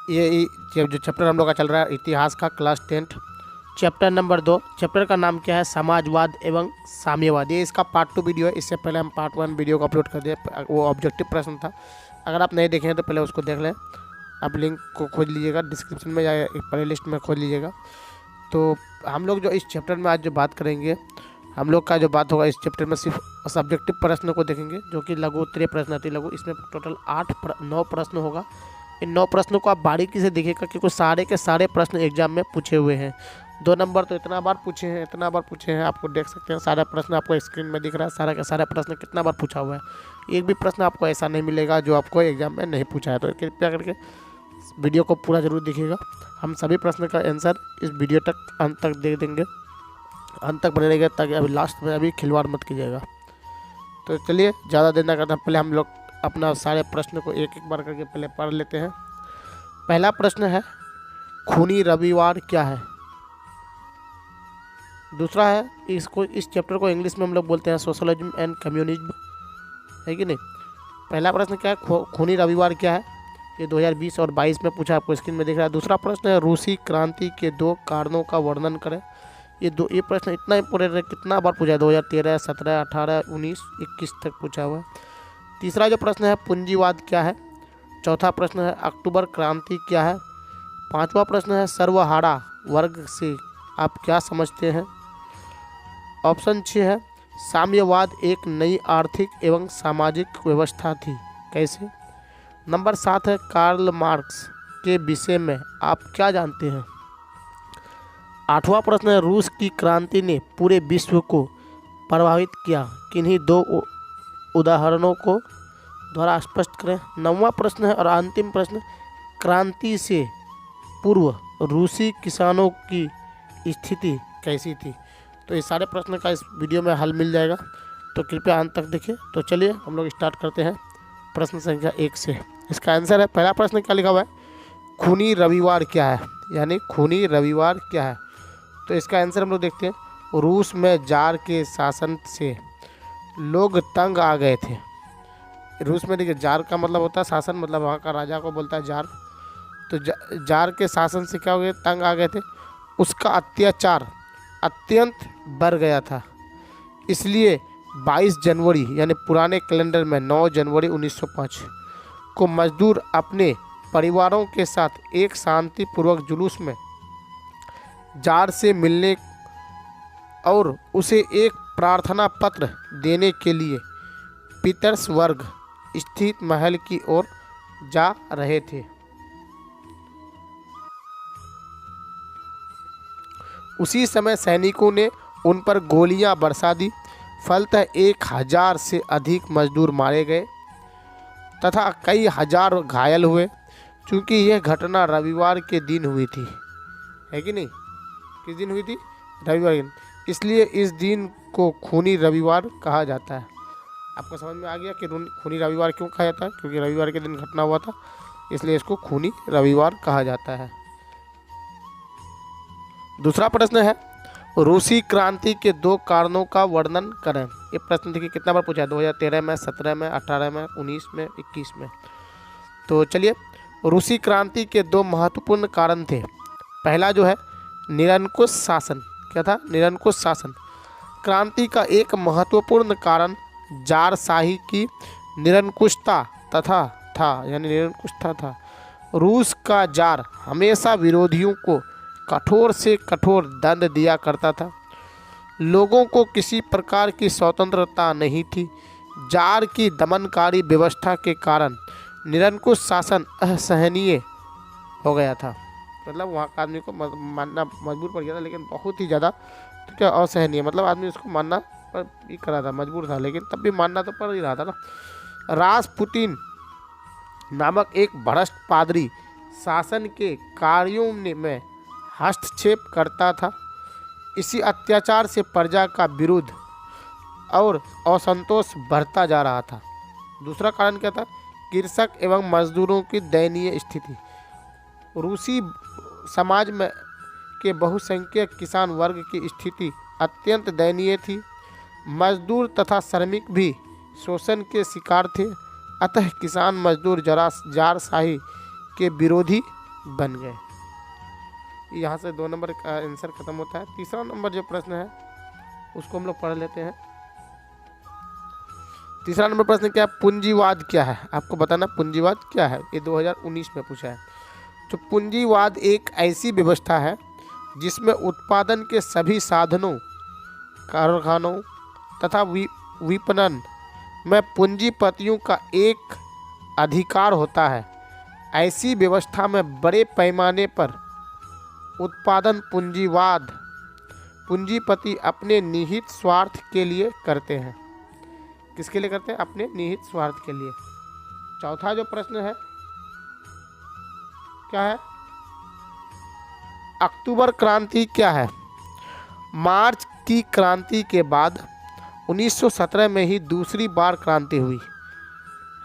ये जो चैप्टर हम लोग का चल रहा है इतिहास का class 10th chapter number 2। Chapter का नाम क्या है? समाजवाद एवं साम्यवाद। ये इसका पार्ट 2 वीडियो है। इससे पहले हम पार्ट 1 वीडियो को अपलोड कर दिए, वो ऑब्जेक्टिव प्रश्न था। अगर आप नहीं देखे हैं तो पहले उसको देख लें। आप लिंक को खोज लीजिएगा डिस्क्रिप्शन में या प्ले लिस्ट में खोज लीजिएगा। तो हम लोग जो इस चैप्टर में आज जो बात करेंगे, हम लोग का जो बात होगा इस चैप्टर में सिर्फ सब्जेक्टिव प्रश्न को देखेंगे, जो कि लघु उत्तरीय प्रश्न अति लघु। इसमें टोटल 9 प्रश्न होगा। इन 9 प्रश्नों को आप बारीकी से देखिएगा, क्योंकि सारे के सारे प्रश्न एग्जाम में पूछे हुए हैं। 2 नंबर तो इतना बार पूछे हैं, आपको देख सकते हैं। सारा प्रश्न आपको स्क्रीन में दिख रहा है। सारा का सारा प्रश्न कितना बार पूछा हुआ है। एक भी प्रश्न आपको ऐसा नहीं मिलेगा जो आपको एग्जाम में नहीं पूछा है। तो कृपया करके वीडियो को पूरा जरूर देखिएगा। हम सभी प्रश्न का आंसर इस वीडियो तक अंत तक दे देंगे, अंत तक बने रहेगा, ताकि अभी लास्ट में अभी खिलवाड़ मत कीजिएगा। तो चलिए ज़्यादा देर ना करते पहले हम लोग अपना सारे प्रश्न को एक एक बार करके पहले पढ़ लेते हैं। पहला प्रश्न है, खूनी रविवार क्या है? दूसरा है, इस चैप्टर को इंग्लिश में हम लोग बोलते हैं सोशलिज्म एंड कम्युनिज्म, है कि नहीं। पहला प्रश्न क्या है, खूनी रविवार क्या है? ये 2020 और 22 में पूछा, आपको स्क्रीन में दिख रहा है। दूसरा प्रश्न है, रूसी क्रांति के 2 कारणों का वर्णन करें। ये प्रश्न इतना इंपॉर्टेंट है, कितना बार पूछा है, 2013, 17, 18, 19, 21 तक पूछा हुआ है। तीसरा जो प्रश्न है, पूंजीवाद क्या है? चौथा प्रश्न है, अक्टूबर क्रांति क्या है? पांचवा प्रश्न है, सर्वहारा वर्ग से आप क्या समझते हैं? ऑप्शन 6 है, साम्यवाद एक नई आर्थिक एवं सामाजिक व्यवस्था थी, कैसे? नंबर 7 है, कार्ल मार्क्स के विषय में आप क्या जानते हैं? 8वां प्रश्न है, रूस की क्रांति ने पूरे विश्व को प्रभावित किया, किन्हीं 2 उदाहरणों को द्वारा स्पष्ट करें। 9वां प्रश्न है और अंतिम प्रश्न, क्रांति से पूर्व रूसी किसानों की स्थिति कैसी थी? तो ये सारे प्रश्न का इस वीडियो में हल मिल जाएगा, तो कृपया अंत तक देखिए। तो चलिए हम लोग स्टार्ट करते हैं प्रश्न संख्या 1 से। इसका आंसर है, पहला प्रश्न क्या लिखा हुआ है, खूनी रविवार क्या है, यानी खूनी रविवार क्या है। तो इसका आंसर हम लोग देखते हैं, रूस में जार के शासन से लोग तंग आ गए थे। रूस में देखिए, जार का मतलब होता है शासन, मतलब वहाँ का राजा को बोलता है जार। तो जार के शासन से क्या हो गए, तंग आ गए थे। उसका अत्याचार अत्यंत बढ़ गया था, इसलिए 22 जनवरी यानी पुराने कैलेंडर में 9 जनवरी 1905 को मजदूर अपने परिवारों के साथ एक शांतिपूर्वक जुलूस में जार से मिलने और उसे एक प्रार्थना पत्र देने के लिए पीटर्सबर्ग स्थित महल की ओर जा रहे थे। उसी समय सैनिकों ने उन पर गोलियां बरसा दी। फलतः 1000 से अधिक मजदूर मारे गए तथा कई हजार घायल हुए। चूँकि यह घटना रविवार के दिन हुई थी, है कि नहीं? किस दिन हुई थी? रविवार के दिन, इसलिए इस दिन को खूनी रविवार कहा जाता है। आपको समझ में आ गया कि खूनी रविवार क्यों कहा जाता है? क्योंकि रविवार के दिन घटना हुआ था, इसलिए इसको खूनी रविवार कहा जाता है। दूसरा प्रश्न है, रूसी क्रांति के 2 कारणों का वर्णन करें। ये प्रश्न देखिए कितना बार पूछा है, 2013 में, 17 में, 18 में, 19 में, 21 में। तो चलिए, रूसी क्रांति के 2 महत्वपूर्ण कारण थे। पहला जो है, निरंकुश शासन। क्या था? निरंकुश शासन। क्रांति का एक महत्वपूर्ण कारण जारशाही की निरंकुशता था। रूस का जार हमेशा विरोधियों को कठोर से कठोर दंड दिया करता था। लोगों को किसी प्रकार की स्वतंत्रता नहीं थी। जार की दमनकारी व्यवस्था के कारण निरंकुश शासन असहनीय हो गया था। मतलब वहाँ का आदमी को मानना मजबूर पड़ गया था, लेकिन बहुत ही ज़्यादा तो क्या असहनीय, मतलब आदमी उसको मानना पर भी करा था, मजबूर था, लेकिन तब भी मानना तो पड़ ही रहा था ना। रासपुटिन नामक एक भ्रष्ट पादरी शासन के कार्यों में हस्तक्षेप करता था। इसी अत्याचार से प्रजा का विरोध और असंतोष बढ़ता जा रहा था। दूसरा कारण क्या था? कृषक एवं मजदूरों की दयनीय स्थिति। रूसी समाज में के बहुसंख्यक किसान वर्ग की स्थिति अत्यंत दयनीय थी। मजदूर तथा श्रमिक भी शोषण के शिकार थे। अतः किसान मजदूर जारशाही के विरोधी बन गए। यहाँ से 2 नंबर का आंसर खत्म होता है। तीसरा नंबर जो प्रश्न है उसको हम लोग पढ़ लेते हैं। तीसरा नंबर प्रश्न क्या है? पूंजीवाद क्या है? आपको बताना पूंजीवाद क्या है। ये 2019 में पूछा है। तो पूंजीवाद एक ऐसी व्यवस्था है जिसमें उत्पादन के सभी साधनों, कारखानों तथा विपणन में पूंजीपतियों का एक अधिकार होता है। ऐसी व्यवस्था में बड़े पैमाने पर उत्पादन पूंजीपति अपने निहित स्वार्थ के लिए करते हैं। किसके लिए करते हैं? अपने निहित स्वार्थ के लिए। चौथा जो प्रश्न है क्या है? अक्टूबर क्रांति क्या है? मार्च की क्रांति के बाद 1917 में ही दूसरी बार क्रांति हुई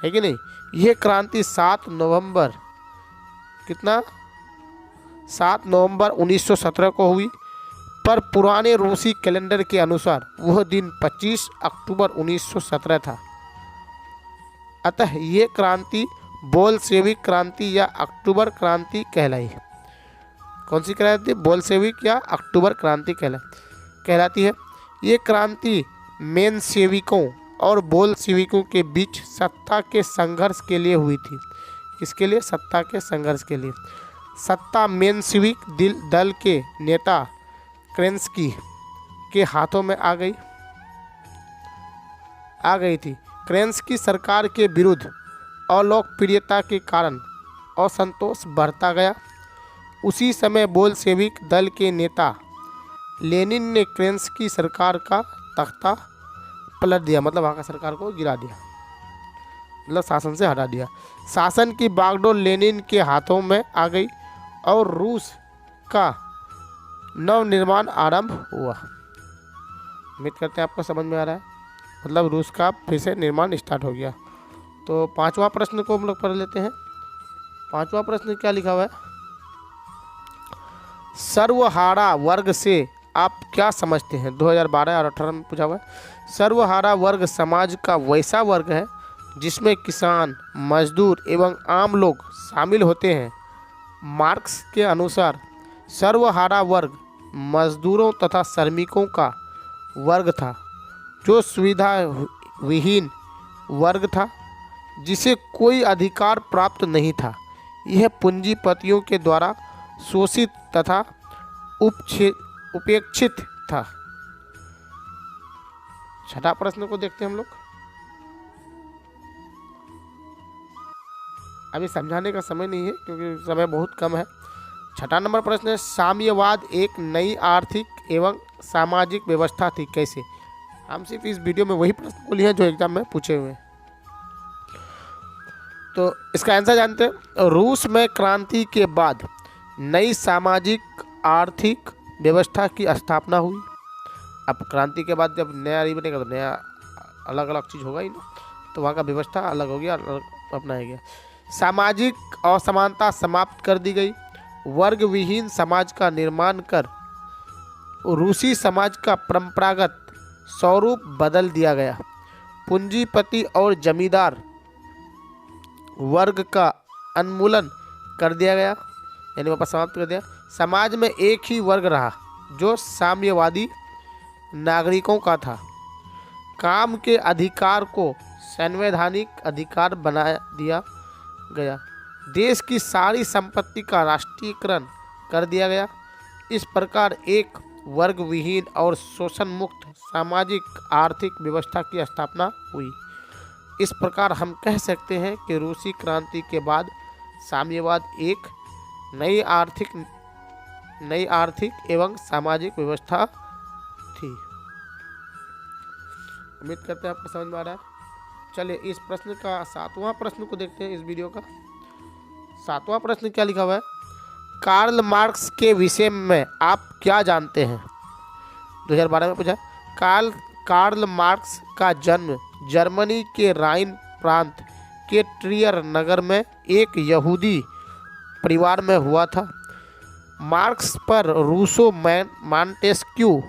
है कि नहीं। यह क्रांति 7 नवंबर 1917 को हुई, पर पुराने रूसी कैलेंडर के अनुसार वह दिन 25 अक्टूबर 1917 था। अतः ये क्रांति बोल्शेविक क्रांति या अक्टूबर क्रांति कहलाई। कौन सी कहलाती है? बोल्शेविक या अक्टूबर क्रांति कहलाती है। ये क्रांति मेंशेविकों और बोल्शेविकों के बीच सत्ता के संघर्ष के लिए हुई थी। किसके लिए? सत्ता के संघर्ष के लिए। सत्ता मेंशेविक दल के नेता केरेंस्की के हाथों में आ गई थी। केरेंस्की सरकार के विरुद्ध अलोकप्रियता के कारण असंतोष बढ़ता गया। उसी समय बोल्शेविक दल के नेता लेनिन ने केरेंस्की सरकार का तख्ता पलट दिया, मतलब वहाँ का सरकार को गिरा दिया, मतलब शासन से हटा दिया। शासन की बागडोर लेनिन के हाथों में आ गई और रूस का नवनिर्माण आरंभ हुआ। उम्मीद करते हैं आपको समझ में आ रहा है। मतलब रूस का फिर से निर्माण स्टार्ट हो गया। तो 5वां प्रश्न को हम लोग पढ़ लेते हैं। 5वां प्रश्न क्या लिखा हुआ है? सर्वहारा वर्ग से आप क्या समझते हैं? 2012 और 2018 में पूछा हुआ है। सर्वहारा वर्ग समाज का वैसा वर्ग है जिसमें किसान, मजदूर एवं आम लोग शामिल होते हैं। मार्क्स के अनुसार सर्वहारा वर्ग मजदूरों तथा श्रमिकों का वर्ग था, जो सुविधा विहीन वर्ग था, जिसे कोई अधिकार प्राप्त नहीं था। यह पूंजीपतियों के द्वारा शोषित तथा उपेक्षित था। छठा प्रश्न को देखते हैं हम लोग। अभी समझाने का समय नहीं है क्योंकि समय बहुत कम है। छठा नंबर प्रश्न है, साम्यवाद एक नई आर्थिक एवं सामाजिक व्यवस्था थी, कैसे? हम सिर्फ इस वीडियो में वही प्रश्न को लिए हैं जो एग्जाम में पूछे हुए हैं। तो इसका आंसर जानते हैं। रूस में क्रांति के बाद नई सामाजिक आर्थिक व्यवस्था की स्थापना हुई। अब क्रांति के बाद जब नया नहीं बनेगा तो नया अलग अलग चीज़ होगा ही ना, तो वहाँ का व्यवस्था अलग हो गया, अलग अपनाया गया। सामाजिक असमानता समाप्त कर दी गई। वर्ग विहीन समाज का निर्माण कर रूसी समाज का परंपरागत स्वरूप बदल दिया गया। पूंजीपति और जमींदार वर्ग का उन्मूलन कर दिया गया, यानी वापस समाप्त कर दिया। समाज में एक ही वर्ग रहा जो साम्यवादी नागरिकों का था। काम के अधिकार को संवैधानिक अधिकार बना दिया गया। देश की सारी संपत्ति का राष्ट्रीयकरण कर दिया गया। इस प्रकार एक वर्ग विहीन और शोषण मुक्त सामाजिक आर्थिक व्यवस्था की स्थापना हुई। इस प्रकार हम कह सकते हैं कि रूसी क्रांति के बाद साम्यवाद एक नई आर्थिक एवं सामाजिक व्यवस्था थी। उम्मीद करते हैं आपको समझ में आ रहा है। चलिए इस प्रश्न का 7वां प्रश्न को देखते हैं इस वीडियो का। 7वां प्रश्न क्या लिखा हुआ है? कार्ल मार्क्स के विषय में आप क्या जानते हैं? 2012 में पूछा। कार्ल मार्क्स का जन्म जर्मनी के राइन प्रांत के ट्रियर नगर में एक यहूदी परिवार में हुआ था। मार्क्स पर रूसो, मॉन्टेस्क्यू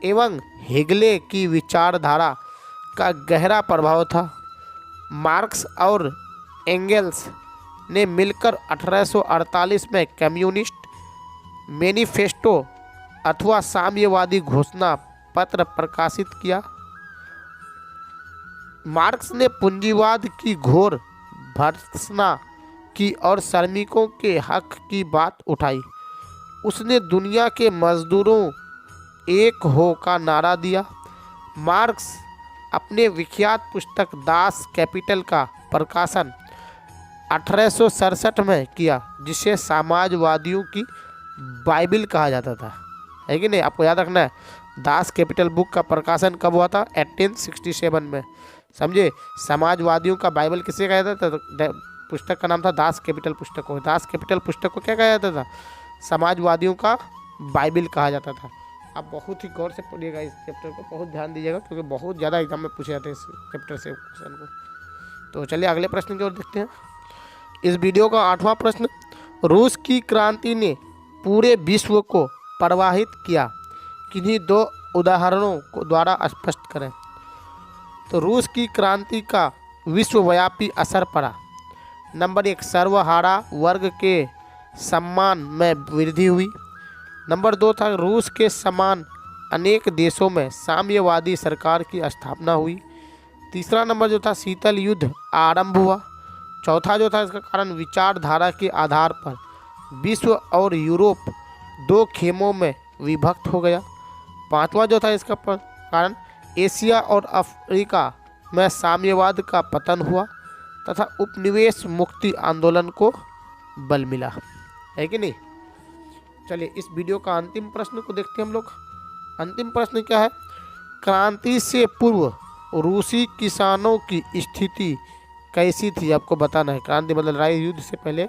एवं हेगले की विचारधारा का गहरा प्रभाव था। मार्क्स और एंगेल्स ने मिलकर 1848 में कम्युनिस्ट मैनिफेस्टो अथवा साम्यवादी घोषणा पत्र प्रकाशित किया। मार्क्स ने पूंजीवाद की घोर भर्त्सना की और श्रमिकों के हक की बात उठाई। उसने दुनिया के मजदूरों एक हो का नारा दिया। मार्क्स अपने विख्यात पुस्तक दास कैपिटल का प्रकाशन 1867 में किया, जिसे समाजवादियों की बाइबिल कहा जाता था, है कि नहीं? आपको याद रखना है, दास कैपिटल बुक का प्रकाशन कब हुआ था? 1867 में। समझे? समाजवादियों का बाइबल किसे कहा जाता था? तो पुस्तक का नाम था दास कैपिटल पुस्तक को। दास कैपिटल पुस्तक को क्या कहा जाता था? समाजवादियों का बाइबिल कहा जाता था। आप बहुत ही गौर से पढ़िएगा इस चैप्टर को, बहुत ध्यान दीजिएगा, क्योंकि बहुत ज़्यादा एग्जाम में पूछे जाते हैं इस चैप्टर से क्वेश्चन को। तो चलिए अगले प्रश्न की ओर देखते हैं। इस वीडियो का 8वां प्रश्न, रूस की क्रांति ने पूरे विश्व को प्रभावित किया, किन्हीं 2 उदाहरणों को द्वारा स्पष्ट करें। तो रूस की क्रांति का विश्वव्यापी असर पड़ा। नंबर 1, सर्वहारा वर्ग के सम्मान में वृद्धि हुई। नंबर 2 था, रूस के समान अनेक देशों में साम्यवादी सरकार की स्थापना हुई। तीसरा नंबर जो था, शीतल युद्ध आरंभ हुआ। चौथा जो था, इसका कारण विचारधारा के आधार पर विश्व और यूरोप 2 खेमों में विभक्त हो गया। पांचवा जो था, इसका कारण एशिया और अफ्रीका में साम्यवाद का पतन हुआ तथा उपनिवेश मुक्ति आंदोलन को बल मिला, है कि नहीं? चलिए इस वीडियो का अंतिम प्रश्न को देखते हैं हम लोग। अंतिम प्रश्न क्या है? क्रांति से पूर्व रूसी किसानों की स्थिति कैसी थी? आपको बताना है। क्रांति मतलब लड़ाई युद्ध से पहले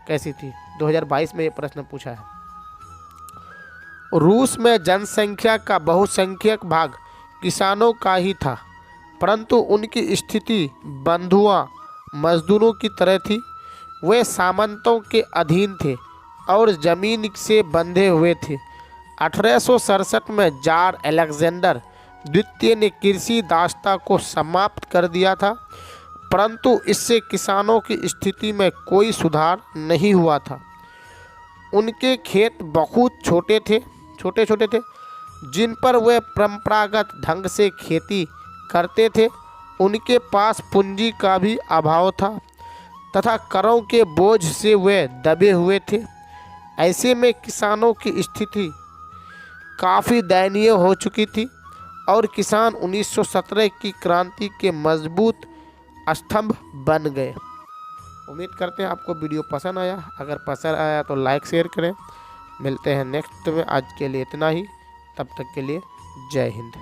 कैसी थी? 2022 में ये प्रश्न पूछा है। रूस में जनसंख्या का बहुसंख्यक भाग किसानों का ही था, परंतु उनकी स्थिति बंधुआ मजदूरों की तरह थी। वे सामंतों के अधीन थे और जमीन से बंधे हुए थे। 1867 में जार अलेक्जेंडर द्वितीय ने कृषि दासता को समाप्त कर दिया था, परंतु इससे किसानों की स्थिति में कोई सुधार नहीं हुआ था। उनके खेत बहुत छोटे छोटे थे, जिन पर वे परंपरागत ढंग से खेती करते थे। उनके पास पूंजी का भी अभाव था तथा करों के बोझ से वे दबे हुए थे। ऐसे में किसानों की स्थिति काफ़ी दयनीय हो चुकी थी और किसान 1917 की क्रांति के मजबूत स्तंभ बन गए। उम्मीद करते हैं आपको वीडियो पसंद आया। अगर पसंद आया तो लाइक शेयर करें। मिलते हैं नेक्स्ट में। आज के लिए इतना ही, तब तक के लिए जय हिंद।